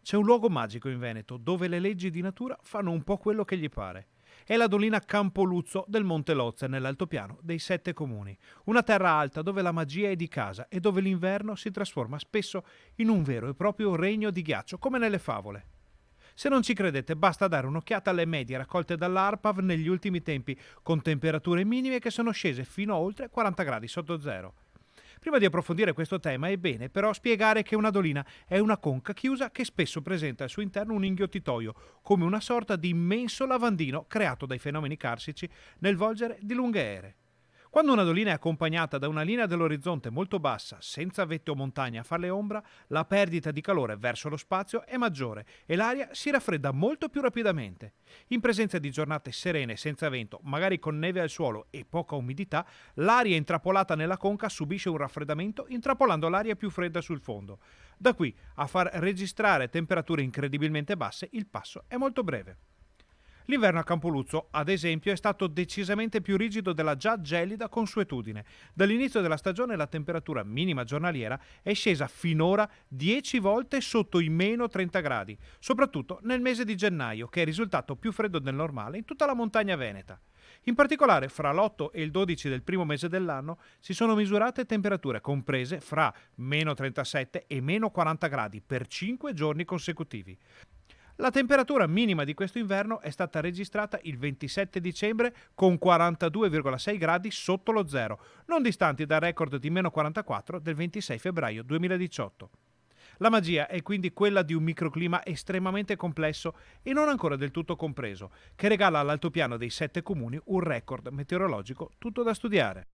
C'è un luogo magico in Veneto dove le leggi di natura fanno un po' quello che gli pare. È la dolina Campoluzzo del Monte Lozze nell'altopiano dei Sette Comuni, una terra alta dove la magia è di casa e dove l'inverno si trasforma spesso in un vero e proprio regno di ghiaccio, come nelle favole. Se non ci credete, basta dare un'occhiata alle medie raccolte dall'ARPAV negli ultimi tempi, con temperature minime che sono scese fino a oltre 40 gradi sotto zero. Prima di approfondire questo tema è bene però spiegare che una dolina è una conca chiusa che spesso presenta al suo interno un inghiottitoio, come una sorta di immenso lavandino creato dai fenomeni carsici nel volgere di lunghe ere. Quando una dolina è accompagnata da una linea dell'orizzonte molto bassa, senza vette o montagne a farle ombra, la perdita di calore verso lo spazio è maggiore e l'aria si raffredda molto più rapidamente. In presenza di giornate serene senza vento, magari con neve al suolo e poca umidità, l'aria intrappolata nella conca subisce un raffreddamento intrappolando l'aria più fredda sul fondo. Da qui a far registrare temperature incredibilmente basse, il passo è molto breve. L'inverno a Campoluzzo, ad esempio, è stato decisamente più rigido della già gelida consuetudine. Dall'inizio della stagione la temperatura minima giornaliera è scesa finora 10 volte sotto i meno 30 gradi, soprattutto nel mese di gennaio, che è risultato più freddo del normale in tutta la montagna veneta. In particolare, fra l'8 e il 12 del primo mese dell'anno si sono misurate temperature comprese fra meno 37 e meno 40 gradi per 5 giorni consecutivi. La temperatura minima di questo inverno è stata registrata il 27 dicembre con 42,6 gradi sotto lo zero, non distanti dal record di meno 44 del 26 febbraio 2018. La magia è quindi quella di un microclima estremamente complesso e non ancora del tutto compreso, che regala all'altopiano dei Sette Comuni un record meteorologico tutto da studiare.